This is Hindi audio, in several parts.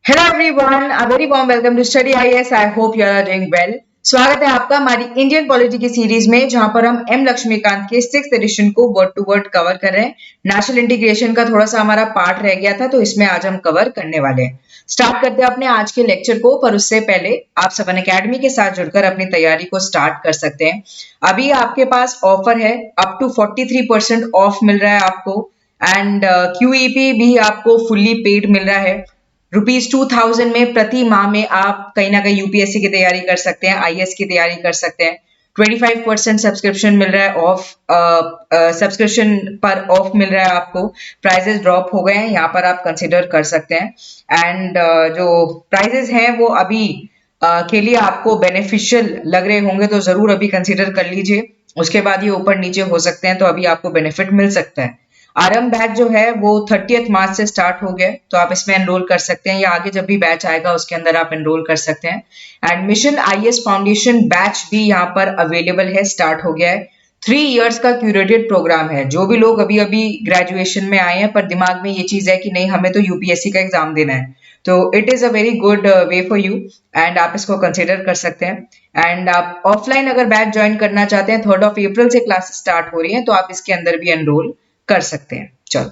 Hello everyone, a very warm welcome to Study IAS. I hope you are doing well. स्वागत है आपका हमारी इंडियन पॉलिटी की सीरीज में, जहां पर हम एम लक्ष्मीकांत के 6th एडिशन को वर्ड टू वर्ड कवर कर रहे हैं। नेशनल इंटीग्रेशन का थोड़ा सा हमारा पार्ट रह गया था, तो इसमें आज हम कवर करने वाले हैं। स्टार्ट करते हैं अपने आज के लेक्चर को, पर उससे पहले आप सबन एकेडमी के साथ जुड़कर अपनी तैयारी को स्टार्ट कर सकते हैं। अभी आपके पास ऑफर है, अप टू 43% ऑफ मिल रहा है आपको, एंड क्यूईपी भी आपको फुल्ली पेड मिल रहा है। ₹2000 में प्रति माह में आप कहीं ना कहीं यूपीएससी की तैयारी कर सकते हैं, आईएएस की तैयारी कर सकते हैं। 25% सब्सक्रिप्शन मिल रहा है ऑफ, सब्सक्रिप्शन पर ऑफ मिल रहा है आपको। प्राइजेस ड्रॉप हो गए हैं, यहाँ पर आप कंसिडर कर सकते हैं। एंड जो प्राइजेस हैं वो अभी के लिए आपको बेनिफिशियल लग रहे होंगे, तो जरूर अभी कंसिडर कर लीजिए। उसके बाद ये ऊपर नीचे हो सकते हैं, तो अभी आपको बेनिफिट मिल सकता है। आरएम बैच जो है वो 30 मार्च से स्टार्ट हो गया, तो आप इसमें एनरोल कर सकते हैं, या आगे जब भी बैच आएगा उसके अंदर आप एनरोल कर सकते हैं। And mission IAS foundation batch भी यहाँ पर अवेलेबल है, स्टार्ट हो गया है। 3 इयर्स का क्यूरेटेड प्रोग्राम है। जो भी लोग अभी अभी ग्रेजुएशन में आए हैं, पर दिमाग में ये चीज है कि नहीं हमें तो यूपीएससी का एग्जाम देना है, तो it is a very good way for you, and आप इसको कंसिडर कर सकते हैं। एंड आप ऑफलाइन अगर बैच ज्वाइन करना चाहते हैं, 3 अप्रैल से क्लासेस स्टार्ट हो रही है, तो आप इसके अंदर भी एनरोल कर सकते हैं। चलो,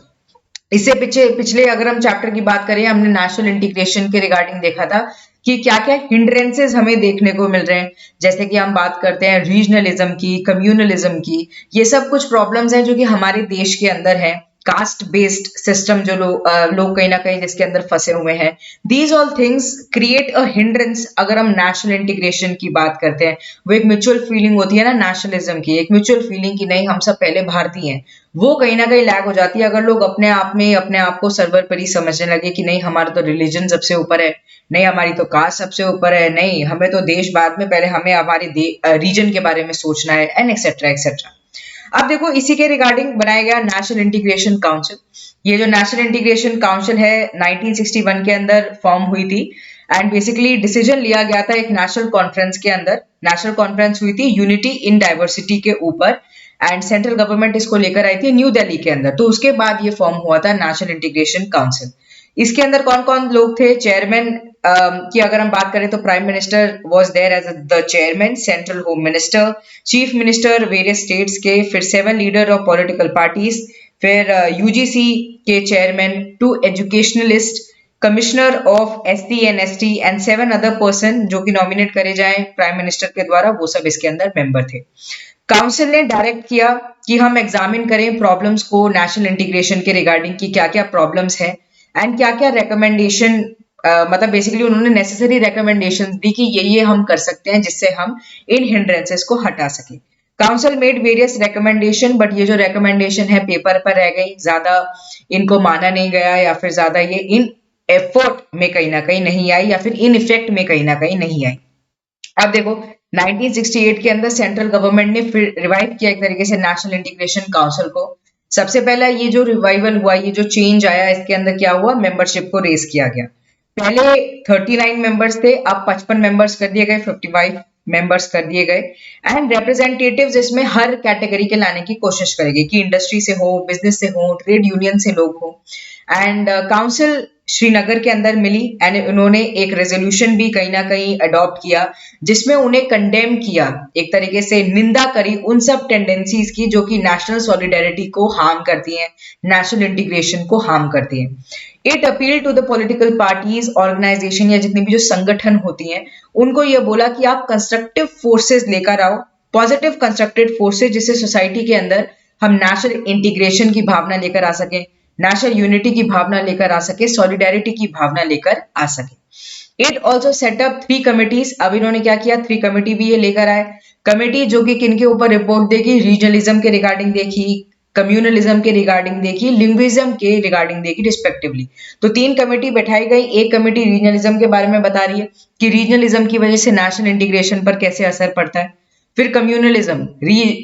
इससे पिछले अगर हम चैप्टर की बात करें, हमने नेशनल इंटीग्रेशन के रिगार्डिंग देखा था कि क्या क्या हिंड्रेंसेस हमें देखने को मिल रहे हैं। जैसे कि हम बात करते हैं रीजनलिज्म की, कम्युनलिज्म की, ये सब कुछ प्रॉब्लम्स हैं जो कि हमारे देश के अंदर है। कास्ट बेस्ड सिस्टम जो लोग कहीं ना कहीं जिसके अंदर फंसे हुए हैं, these all things create a hindrance. अगर हम नेशनल इंटीग्रेशन की बात करते हैं, वो एक म्यूचुअल फीलिंग होती है ना नेशनलिज्म की, एक म्यूचुअल फीलिंग की नहीं हम सब पहले भारतीय हैं, वो कहीं ना कहीं लैग हो जाती है। अगर लोग अपने आप में अपने आप को सर्वोपरि समझने लगे कि नहीं हमारा तो रिलीजन सबसे ऊपर है, नहीं हमारी तो कास्ट सबसे ऊपर है, नहीं हमें तो देश बाद में, पहले हमें हमारे रीजन के बारे में सोचना है, एंड एक्सेट्रा एक्सेट्रा। अब देखो, इसी के रिगार्डिंग बनाया गया नेशनल इंटीग्रेशन काउंसिल। ये जो नेशनल इंटीग्रेशन काउंसिल है 1961 के अंदर फॉर्म हुई थी, एंड बेसिकली डिसीजन लिया गया था एक नेशनल कॉन्फ्रेंस के अंदर। नेशनल कॉन्फ्रेंस हुई थी यूनिटी इन डाइवर्सिटी के ऊपर, एंड सेंट्रल गवर्नमेंट इसको लेकर आई थी न्यू दिल्ली के अंदर। तो उसके बाद ये फॉर्म हुआ था नेशनल इंटीग्रेशन काउंसिल। इसके अंदर कौन कौन लोग थे? चेयरमैन की अगर हम बात करें तो prime minister was there as the chairman, central home minister, chief minister various states के, फिर 7 लीडर ऑफ पॉलिटिकल पार्टीज, फिर यूजीसी के chairman, 2 educationalist, commissioner of SC and ST, and 7 other person जो कि नॉमिनेट करे जाएं प्राइम मिनिस्टर के द्वारा, वो सब इसके अंदर मेंबर थे। काउंसिल ने डायरेक्ट किया कि हम एग्जामिन करें प्रॉब्लम्स को नेशनल इंटीग्रेशन के रिगार्डिंग की, क्या क्या प्रॉब्लम्स है एंड क्या क्या रिकमेंडेशन, मतलब बेसिकली उन्होंने नेसेसरी रिकमेंडेशंस दी कि ये हम कर सकते हैं जिससे हम इन हिंड्रेंसेस को हटा सकें। Council made various recommendation, but ये जो रिकमेंडेशन है पेपर पर रह गई, ज्यादा इनको माना नहीं गया, या फिर ज्यादा ये इन एफर्ट में कहीं ना कहीं नहीं आई, या फिर इन इफेक्ट में कहीं ना कहीं नहीं आई। अब देखो, 1968 के अंदर सेंट्रल गवर्नमेंट ने फिर रिवाइव किया एक तरीके से नेशनल इंटीग्रेशन काउंसिल को। सबसे पहला ये जो रिवाइवल हुआ, ये जो चेंज आया, इसके अंदर क्या हुआ, मेंबरशिप को रेस किया गया। पहले 39 मेंबर्स थे, अब 55 मेंबर्स कर दिए गए, 55 मेंबर्स कर दिए गए। एंड रिप्रेजेंटेटिव्स इसमें हर कैटेगरी के लाने की कोशिश करेंगे, कि इंडस्ट्री से हो, बिजनेस से हो, ट्रेड यूनियन से लोग हो। एंड काउंसिल श्रीनगर के अंदर मिली, एंड उन्होंने एक रेजोल्यूशन भी कहीं ना कहीं अडॉप्ट किया, जिसमें उन्हें कंडेम किया, एक तरीके से निंदा करी उन सब टेंडेंसीज की जो कि नेशनल सॉलिडेरिटी को हार्म करती हैं, नेशनल इंटीग्रेशन को हार्म करती हैं। It appeal to the political parties, organisation या जितनी भी जो संगठन होती हैं, उनको ये बोला कि आप कंस्ट्रक्टिव फोर्सेस लेकर आओ, पॉजिटिव कंस्ट्रक्टेड फोर्सेस, जिससे सोसाइटी के अंदर हम नेशनल इंटीग्रेशन की भावना लेकर आ सके, नेशनल यूनिटी की भावना लेकर आ सके, सॉलिडेरिटी की भावना लेकर आ सके। It also setup 3 committees. अब इन्होंने क्या किया, 3 कमिटी भी ये लेकर आए। कमिटी जो कि किनके ऊपर रिपोर्ट देगी, रीजनलिज्म के रिगार्डिंग देखी, कम्युनलिज्म के रिगार्डिंग देखी, लिंग्विज्म के रिगार्डिंग देखी रिस्पेक्टिवली। तो 3 कमेटी बैठाई गई। एक कमेटी रीजनलिज्म के बारे में बता रही है कि रीजनलिज्म की वजह से नेशनल इंटीग्रेशन पर कैसे असर पड़ता है। फिर कम्युनलिज्म,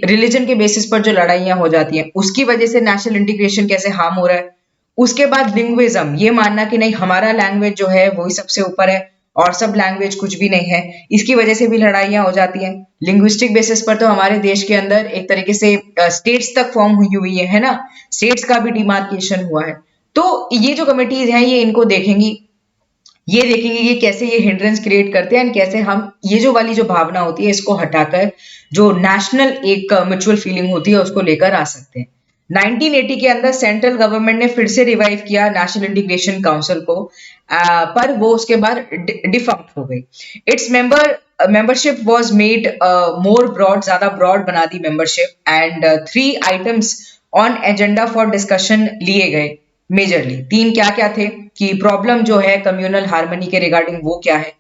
रिलीजन के बेसिस पर जो लड़ाइयां हो जाती हैं, उसकी वजह से नेशनल इंटीग्रेशन कैसे हार्म हो रहा है। उसके बाद लिंग्विज्म, ये मानना कि नहीं हमारा लैंग्वेज जो है वही सबसे ऊपर है और सब लैंग्वेज कुछ भी नहीं है, इसकी वजह से भी लड़ाइयां हो जाती हैं। लिंग्विस्टिक बेसिस पर तो हमारे देश के अंदर एक तरीके से स्टेट्स तक फॉर्म हुई है ना, स्टेट्स का भी डिमार्केशन हुआ है। तो ये जो कमिटीज हैं ये इनको देखेंगी। ये देखेंगे कि कैसे ये हिंड्रेंस क्रिएट करते हैं एंड कैसे हम ये जो वाली जो भावना होती है इसको हटाकर जो नेशनल एक म्यूचुअल फीलिंग होती है उसको लेकर आ सकते हैं। 1980 के अंदर सेंट्रल गवर्नमेंट ने फिर से रिवाइव किया नेशनल इंटीग्रेशन काउंसिल को, पर वो उसके बाद डिफंक्ट हो गई। Its membership was made more broad, ज्यादा ब्रॉड बना दी membership, and 3 items on agenda for discussion लिए गए मेजरली। 3 क्या क्या थे कि प्रॉब्लम जो है कम्युनल हार्मनी के रिगार्डिंग वो क्या है,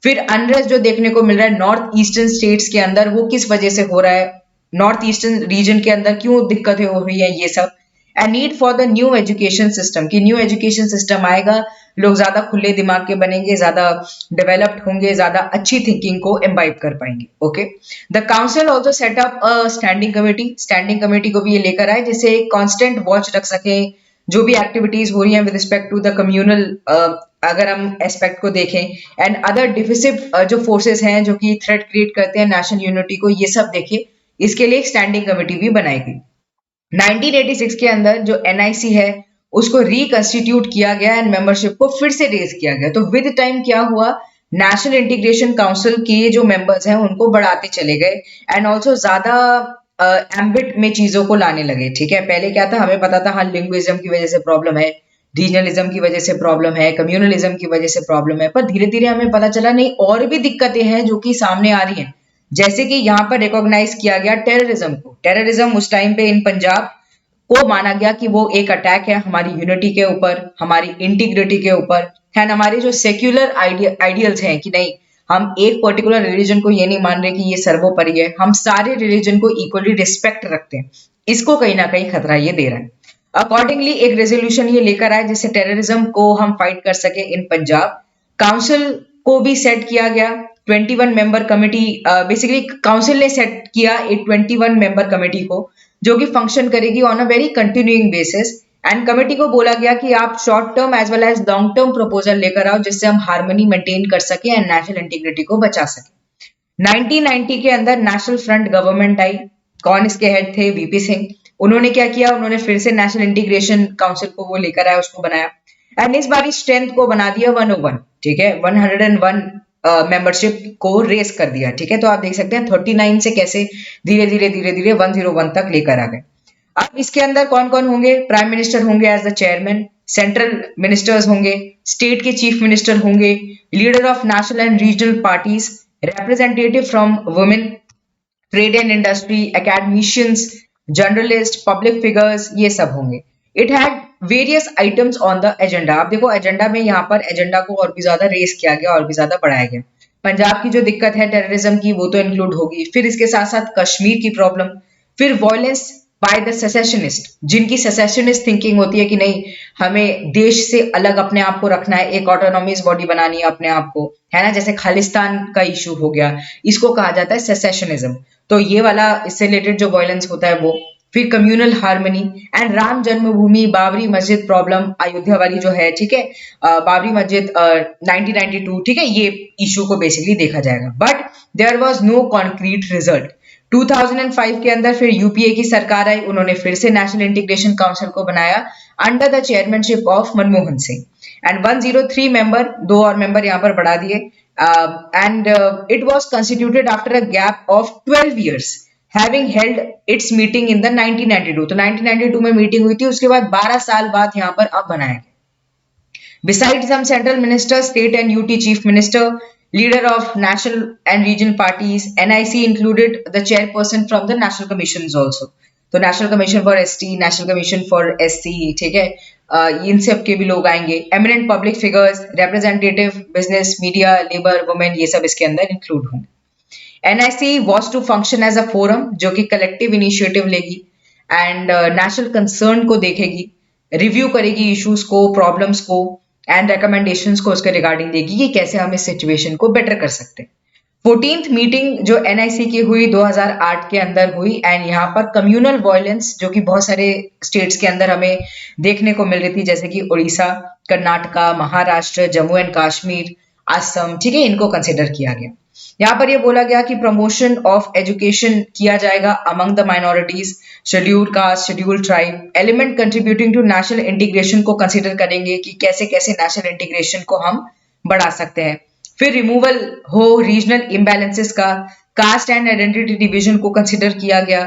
फिर अनरेस्ट जो देखने को मिल रहा है नॉर्थ ईस्टर्न स्टेट्स के अंदर वो किस वजह से हो रहा है, नॉर्थ ईस्टर्न रीजन के अंदर क्यों दिक्कतें हो रही है, ये सब। And need for the new education system, कि न्यू एजुकेशन सिस्टम आएगा, लोग ज्यादा खुले दिमाग के बनेंगे, ज्यादा डेवलप्ड होंगे, ज्यादा अच्छी थिंकिंग को इम्बाइब कर पाएंगे। Okay, the council also setup a standing committee, standing committee को भी ये लेकर आए जिससे कांस्टेंट वॉच रख सके जो भी एक्टिविटीज हो रही हैं with respect to the communal, अगर हम एस्पेक्ट को देखें, एंड अदर डिफिसिव जो फोर्सेस हैं जो कि थ्रेट क्रिएट करते हैं नेशनल यूनिटी को, ये सब देखे, इसके लिए एक स्टैंडिंग कमेटी भी बनाई गई। 1986 के अंदर जो एनआईसी है उसको रिकंस्टिट्यूट किया गया एंड मेंबरशिप को फिर से रेज किया गया। तो विद टाइम क्या हुआ, नेशनल इंटीग्रेशन काउंसिल के जो मेंबर्स हैं उनको बढ़ाते चले गए एंड ऑल्सो ज्यादा एम्बिट में चीजों को लाने लगे। ठीक है, पहले क्या था, हमें पता था हाँ लिंग्विज्म की वजह से प्रॉब्लम है, रीजनलिज्म की वजह से प्रॉब्लम है, कम्युनलिज्म की वजह से प्रॉब्लम है, पर धीरे धीरे हमें पता चला नहीं और भी दिक्कतें हैं जो कि सामने आ रही हैं। जैसे कि यहाँ पर रिकॉग्नाइज किया गया टेररिज्म को। टेररिज्म उस टाइम पे इन पंजाब को माना गया कि वो एक अटैक है हमारी यूनिटी के ऊपर, हमारी इंटीग्रिटी के ऊपर, एंड हमारे जो सेक्युलर आइडियल्स हैं कि नहीं हम एक पर्टिकुलर रिलीजन को ये नहीं मान रहे कि ये सर्वोपरि है, हम सारे रिलीजन को इक्वली रिस्पेक्ट रखते हैं, इसको कहीं ना कहीं खतरा ये दे रहा है। अकॉर्डिंगली एक रेजोल्यूशन ये लेकर आए जिससे टेररिज्म को हम फाइट कर सके इन पंजाब। काउंसिल को भी सेट किया गया 21 मेंबर कमेटी, बेसिकली काउंसिल ने सेट किया एक 21 मेंबर कमेटी को जो कि फंक्शन करेगी on a very continuing basis, and committee को बोला गया कि आप short term as well as long term proposal लेकर आओ जिससे हम हार्मनी मेंटेन कर सके एंड नेशनल इंटीग्रिटी को बचा सके। 1990 के अंदर नेशनल फ्रंट गवर्नमेंट आई। कौन इसके हेड थे? वीपी सिंह। उन्होंने क्या किया, उन्होंने फिर से नेशनल इंटीग्रेशन काउंसिल को वो लेकर आया, उसको बनाया एंड इस बार स्ट्रेंथ को बना दिया 101। ठीक है, 101 मेंबरशिप को रेस कर दिया। ठीक है, तो आप देख सकते हैं 39 से कैसे धीरे धीरे धीरे धीरे 101 तक लेकर आ गए। अब इसके अंदर कौन कौन होंगे? प्राइम मिनिस्टर होंगे as the chairman, central ministers होंगे, स्टेट के चीफ मिनिस्टर होंगे, leader of national and regional parties, representative from women, trade and industry, academicians, journalist, public figures, ये सब होंगे। It had various items on the agenda. आप देखो एजेंडा में यहाँ पर एजेंडा को और भी ज्यादा रेस किया गया और भी ज्यादा बढ़ाया गया। पंजाब की जो दिक्कत है टेररिज्म की वो तो इंक्लूड होगी, फिर इसके साथ साथ कश्मीर की प्रॉब्लम, फिर वॉयलेंस बाय द सेसेशनिस्ट, जिनकी सेसेशनिस्ट थिंकिंग होती है कि नहीं हमें देश से अलग अपने आप को रखना है, एक ऑटोनॉमस बॉडी बनानी है अपने आप को, है ना, जैसे खालिस्तान का इशू हो गया, इसको कहा जाता है सेसेशनिज्म। तो ये वाला इससे रिलेटेड जो वॉयलेंस होता है वो, फिर कम्युनल हार्मनी एंड राम जन्मभूमि, बाबरी मस्जिद प्रॉब्लम, अयोध्या वाली जो है, ठीक है, बाबरी मस्जिद 1992, ठीक है, ये इशू को बेसिकली देखा जाएगा। But there was no concrete result. 2005 के अंदर फिर यूपीए की सरकार आई, उन्होंने फिर से नेशनल इंटीग्रेशन काउंसिल को बनाया under the chairmanship of Manmohan Singh and 103 member, 2 और मेंबर यहाँ पर बढ़ा दिए, and it was constituted after a gap of 12 years having held it's meeting in the 1992। तो 1992 में मीटिंग हुई थी, उसके बाद 12 साल बाद यहाँ पर अब बनाया गया। Besides some central ministers, state and UT chief minister, leader of national and regional parties, NIC included the chairperson from the national commissions also. तो national commission for ST, national commission for SC, ठीक है, इन सब के भी लोग आएंगे। Eminent public figures, representative, business, media, labour, women, ये सब इसके अंदर इंक्लूड होंगे। NIC was to function as a forum जो कि कलेक्टिव इनिशिएटिव लेगी एंड नेशनल कंसर्न को देखेगी, रिव्यू करेगी इश्यूज को, प्रॉब्लम्स को एंड रिकमेंडेशंस को उसके रिगार्डिंग देगी कि कैसे हम इस सिचुएशन को बेटर कर सकते हैं। 14th मीटिंग जो एनआईसी की हुई 2008 के अंदर हुई एंड यहाँ पर कम्युनल वायलेंस जो कि बहुत सारे स्टेट्स के अंदर हमें देखने को मिल रही थी, जैसे कि उड़ीसा, कर्नाटका, महाराष्ट्र, जम्मू एंड कश्मीर, असम, ठीक है, इनको कंसिडर किया गया। यहाँ पर ये बोला गया कि प्रमोशन ऑफ एजुकेशन किया जाएगा among the minorities, scheduled caste, scheduled tribe, element contributing to national integration को कंसिडर करेंगे कि कैसे कैसे नेशनल इंटीग्रेशन को हम बढ़ा सकते हैं। फिर रिमूवल हो रीजनल इम्बैलेंसेस का, कास्ट एंड आइडेंटिटी डिवीजन को कंसिडर किया गया,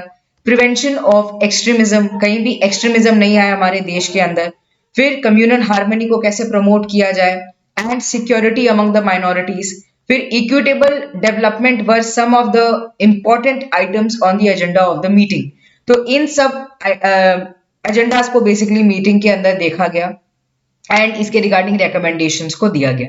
प्रिवेंशन ऑफ एक्सट्रीमिज्म, कहीं भी एक्सट्रीमिज्म नहीं आया हमारे देश के अंदर, फिर कम्युनल हार्मनी को कैसे प्रमोट किया जाए and security among the minorities, फिर equitable development were some of the important items on the agenda of the meeting. तो इन सब एजेंडास को बेसिकली मीटिंग के अंदर देखा गया एंड इसके रिगार्डिंग रिकमेंडेशंस को दिया गया।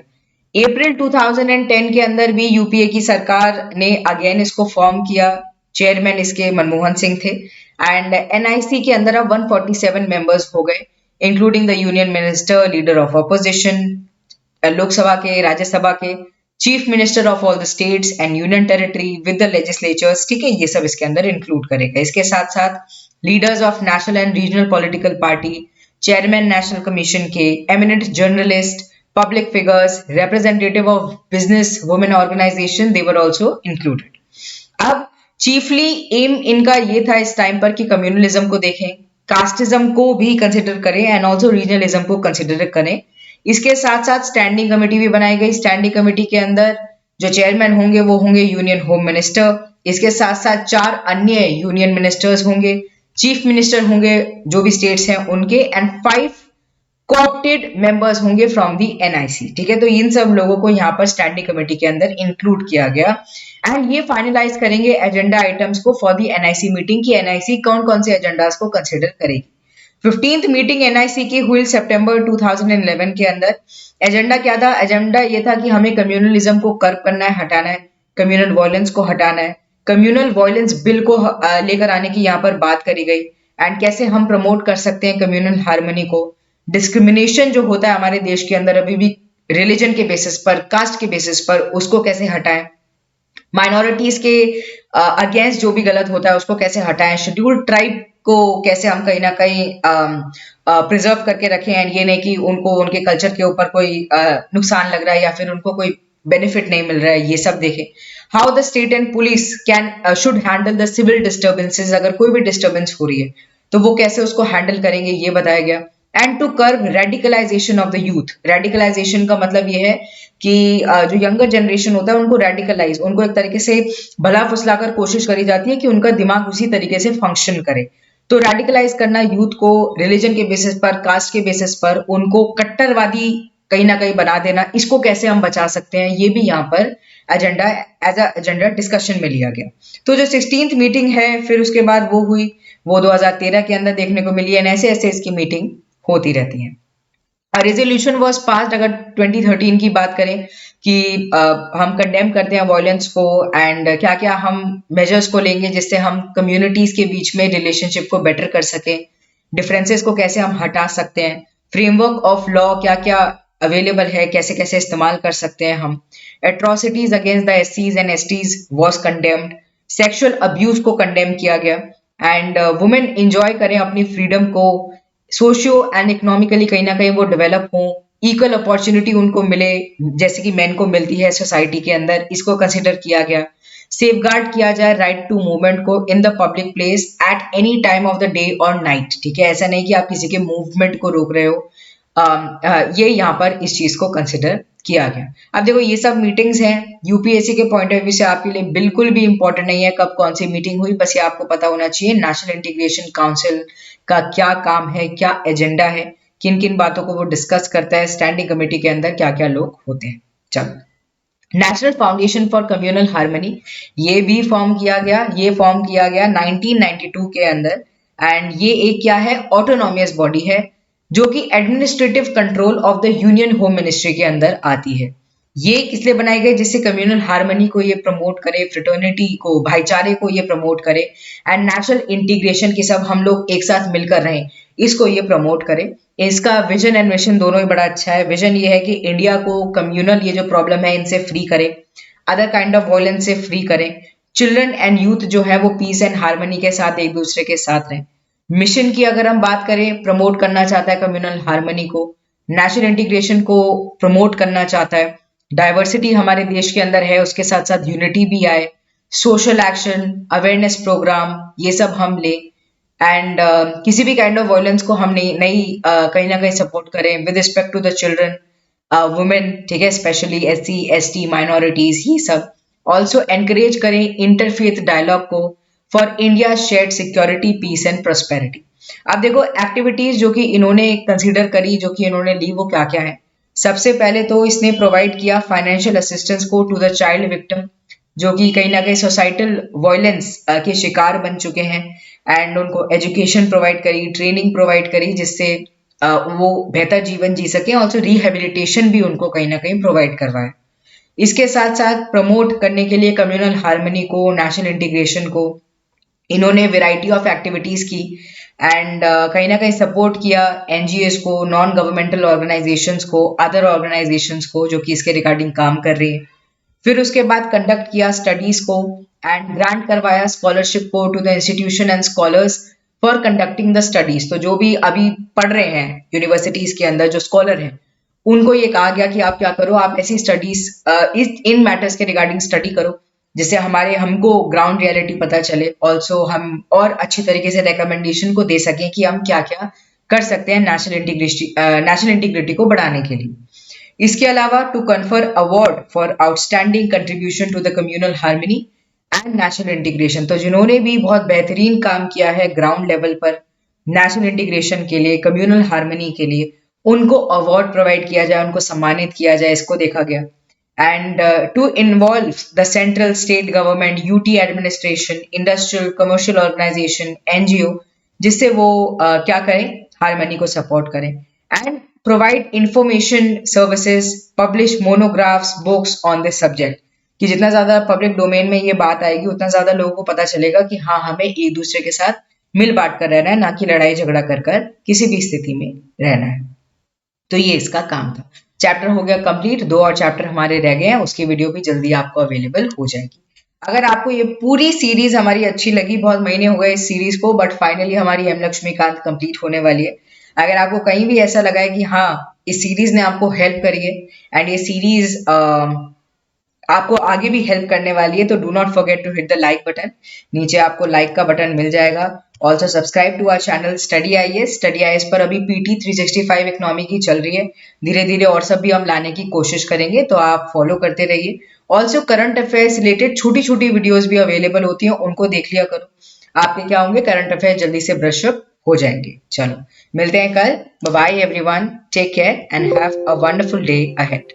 अप्रैल 2010 के अंदर भी यूपीए की सरकार ने अगेन इसको फॉर्म किया, चेयरमैन इसके मनमोहन सिंह थे एंड एनआईसी के अंदर अब 147 मेंबर्स हो गए, including the union minister, leader of opposition, Lok Sabha के, राज्यसभा के, chief minister of all the states and union territory with the legislatures, ठीक है, ये सब इसके अंदर इंक्लूड करेगा। इसके साथ साथ leaders of national and regional political party, chairman national commission के, eminent journalist, public figures, representative of business, women organization, they were also included. अब chiefly aim इनका ये था इस टाइम पर कि कम्युनलिज्म को देखें, कास्टिज्म को भी कंसिडर करें एंड ऑल्सो रीजनलिज्म को कंसिडर करें। इसके साथ साथ स्टैंडिंग कमेटी भी बनाई गई। स्टैंडिंग कमेटी के अंदर जो चेयरमैन होंगे वो होंगे यूनियन होम मिनिस्टर, इसके साथ साथ 4 अन्य यूनियन मिनिस्टर्स होंगे, चीफ मिनिस्टर होंगे जो भी स्टेट्स हैं उनके, एंड 5 कोऑप्टेड मेंबर्स होंगे फ्रॉम दी एनआईसी, ठीक है। तो इन सब लोगों को यहाँ पर स्टैंडिंग कमेटी के अंदर इंक्लूड किया गया एंड ये फाइनलाइज करेंगे एजेंडा आइटम्स को फॉर दी एनआईसी मीटिंग, की एनआईसी कौन कौन से एजेंडास को कंसिडर करेगी। 15th मीटिंग एनआईसी की हुई सितंबर 2011 के अंदर। एजेंडा क्या था? एजेंडा ये था कि हमें कम्युनलिज्म को कर्ब करना है, हटाना है, कम्युनल वायलेंस को हटाना है, कम्युनल वायलेंस बिल को लेकर आने की यहाँ पर बात करी गई एंड कैसे हम प्रमोट कर सकते हैं कम्युनल हार्मनी को। डिस्क्रिमिनेशन जो होता है हमारे देश के अंदर अभी भी रिलीजन के बेसिस पर, कास्ट के बेसिस पर, उसको कैसे हटाएं, माइनॉरिटीज के अगेंस्ट जो भी गलत होता है उसको कैसे हटाएं, शेड्यूल्ड ट्राइब को कैसे हम कहीं ना कहीं प्रिजर्व करके रखें एंड ये नहीं कि उनको उनके कल्चर के ऊपर कोई नुकसान लग रहा है या फिर उनको कोई बेनिफिट नहीं मिल रहा है, ये सब देखें। How the state and police can should handle the civil disturbances, अगर कोई भी डिस्टर्बेंस हो रही है तो वो कैसे उसको हैंडल करेंगे, ये बताया गया। And to curb radicalisation of the youth. Radicalisation का मतलब ये है कि जो यंगर जनरेशन होता है उनको रेडिकलाइज, उनको एक तरीके से भला फुसलाकर कोशिश करी जाती है कि उनका दिमाग उसी तरीके से फंक्शन करे। तो रेडिकलाइज करना यूथ को रिलीजन के बेसिस पर, कास्ट के बेसिस पर, उनको कट्टरवादी कहीं ना कहीं बना देना, इसको कैसे हम बचा सकते हैं, ये भी यहाँ पर agenda as a agenda discussion में लिया गया। तो जो 16th मीटिंग है फिर उसके बाद वो हुई, वो 2013 के अंदर देखने को मिली एंड ऐसे ऐसे इसकी मीटिंग होती रहती है। रेजोल्यूशन वॉज पास्ड, अगर 2013 की बात करें कि हम कंडेम करते हैं वायलेंस को एंड क्या क्या हम मेजर्स को लेंगे जिससे हम कम्युनिटीज के बीच में रिलेशनशिप को बेटर कर सकें, डिफरेंसेस को कैसे हम हटा सकते हैं, फ्रेमवर्क ऑफ लॉ क्या क्या अवेलेबल है, कैसे कैसे इस्तेमाल कर सकते हैं हम, एट्रोसिटीज अगेंस्ट द एससीज and STs was condemned, sexual abuse को कंडेम किया गया एंड वुमेन इंजॉय करें अपनी फ्रीडम को, सोशियो एंड इकोनॉमिकली कहीं ना कहीं वो डेवलप हों, इक्वल अपॉर्चुनिटी उनको मिले जैसे कि मेन को मिलती है सोसाइटी के अंदर, इसको कंसिडर किया गया। सेफगार्ड किया जाए राइट टू मूवमेंट को in the public place at any time of the day और नाइट, ठीक है, ऐसा नहीं कि आप किसी के मूवमेंट को रोक रहे हो, ये यहाँ पर इस चीज को कंसिडर किया गया। अब देखो ये सब मीटिंग्स हैं, यूपीएससी के पॉइंट ऑफ व्यू से आपके लिए बिल्कुल भी इंपॉर्टेंट नहीं है कब कौन सी मीटिंग हुई, बस ये आपको पता होना चाहिए नेशनल इंटीग्रेशन काउंसिल का क्या काम है, क्या एजेंडा है, किन किन बातों को वो डिस्कस करता है, स्टैंडिंग कमेटी के अंदर क्या क्या लोग होते हैं। चलो, national foundation for communal harmony, ये भी फॉर्म किया गया, ये फॉर्म किया गया 1992 के अंदर एंड ये एक क्या है, ऑटोनॉमियस बॉडी है जो कि administrative control of the union home ministry के अंदर आती है। ये किस लिए बनाई गई? जिससे कम्युनल हार्मनी को ये प्रमोट करे, फ्रेटर्निटी को, भाईचारे को ये प्रमोट करे एंड नेशनल इंटीग्रेशन की सब हम लोग एक साथ मिलकर रहें, इसको ये प्रमोट करे। इसका विजन एंड मिशन दोनों ही बड़ा अच्छा है। विजन ये है कि इंडिया को कम्युनल ये जो प्रॉब्लम है इनसे फ्री करे, अदर काइंड ऑफ वायलेंस से फ्री करें, चिल्ड्रन एंड यूथ जो है वो पीस एंड हार्मनी के साथ एक दूसरे के साथ रहें। मिशन की अगर हम बात करें, प्रमोट करना चाहता है कम्युनल हार्मनी को, नेशनल इंटीग्रेशन को प्रमोट करना चाहता है, डाइवर्सिटी हमारे देश के अंदर है उसके साथ साथ यूनिटी भी आए, सोशल एक्शन, अवेयरनेस प्रोग्राम, ये सब हम ले एंड किसी भी काइंड ऑफ वायलेंस को हम नहीं कहीं ना कहीं सपोर्ट करें with respect to the children, women, ठीक है, स्पेशली SC ST माइनॉरिटीज, ये सब ऑल्सो एनकरेज करें इंटरफेथ डायलॉग को for India shared security, peace and prosperity. अब देखो एक्टिविटीज जो कि इन्होंने कंसीडर करी, जो कि इन्होंने ली, वो क्या क्या है। सबसे पहले तो इसने प्रोवाइड किया फाइनेंशियल असिस्टेंस को टू द चाइल्ड विक्टिम, जो कि कहीं ना कहीं सोसाइटल वायलेंस के शिकार बन चुके हैं, एंड उनको एजुकेशन प्रोवाइड करी, ट्रेनिंग प्रोवाइड करी, जिससे वो बेहतर जीवन जी सके। ऑल्सो रिहेबिलिटेशन भी उनको कहीं ना कहीं प्रोवाइड करवाए। इसके साथ साथ प्रमोट करने के लिए कम्युनल हार्मनी को, नेशनल इंटीग्रेशन को, इन्होंने वैरायटी ऑफ एक्टिविटीज की, एंड कहीं ना कहीं सपोर्ट किया NGOs को, नॉन गवर्नमेंटल ऑर्गेनाइजेशंस को, अदर ऑर्गेनाइजेशंस को जो कि इसके रिगार्डिंग काम कर रही है। फिर उसके बाद कंडक्ट किया स्टडीज को, एंड ग्रांट करवाया स्कॉलरशिप को to the institution and scholars for conducting the studies. तो जो भी अभी पढ़ रहे हैं यूनिवर्सिटीज के अंदर जो स्कॉलर हैं, उनको ये कहा गया कि आप क्या करो, आप ऐसी स्टडीज इन मैटर्स के रिगार्डिंग स्टडी करो, जिससे हमको ग्राउंड रियलिटी पता चले, ऑल्सो हम और अच्छी तरीके से रिकमेंडेशन को दे सकें कि हम क्या क्या कर सकते हैं नेशनल इंटीग्रिटी को बढ़ाने के लिए। इसके अलावा to confer award for outstanding contribution to the communal harmony and national integration. तो जिन्होंने भी बहुत बेहतरीन काम किया है ग्राउंड लेवल पर नेशनल इंटीग्रेशन के लिए, कम्युनल हार्मनी के लिए, उनको अवार्ड प्रोवाइड किया जाए, उनको सम्मानित किया जाए, इसको देखा गया। And to involve the central state government, UT administration, industrial commercial organisation, NGO, जिससे वो क्या करें, हार्मनी को सपोर्ट करें। And provide information services, publish monographs, books on this subject, कि जितना ज्यादा पब्लिक डोमेन में ये बात आएगी उतना ज्यादा लोगों को पता चलेगा कि हाँ, हमें एक दूसरे के साथ मिल बांट कर रहना है, ना कि लड़ाई झगड़ा कर कर किसी भी स्थिति में रहना है। तो ये इसका काम था। चैप्टर हो गया कंप्लीट, 2 और चैप्टर हमारे रह गए हैं, उसकी वीडियो भी जल्दी आपको अवेलेबल हो जाएगी। अगर आपको ये पूरी सीरीज हमारी अच्छी लगी, बहुत महीने हो गए इस सीरीज को, बट फाइनली हमारी एम लक्ष्मीकांत कंप्लीट होने वाली है। अगर आपको कहीं भी ऐसा लगा है कि हाँ, इस सीरीज ने आपको हेल्प करी है एंड ये सीरीज आपको आगे भी हेल्प करने वाली है, तो do not forget to hit the like button. नीचे आपको लाइक का बटन मिल जाएगा। Also subscribe to our channel study IAS पर अभी PT 365 इकोनॉमी की चल रही है, धीरे धीरे और सब भी हम लाने की कोशिश करेंगे, तो आप फॉलो करते रहिए। ऑल्सो करंट अफेयर्स रिलेटेड छोटी छोटी वीडियोज भी अवेलेबल होती हैं, उनको देख लिया करो, आपके क्या होंगे, करंट अफेयर जल्दी से ब्रश अप हो जाएंगे। चलो मिलते हैं कल। Bye bye everyone, take care and have a wonderful day ahead.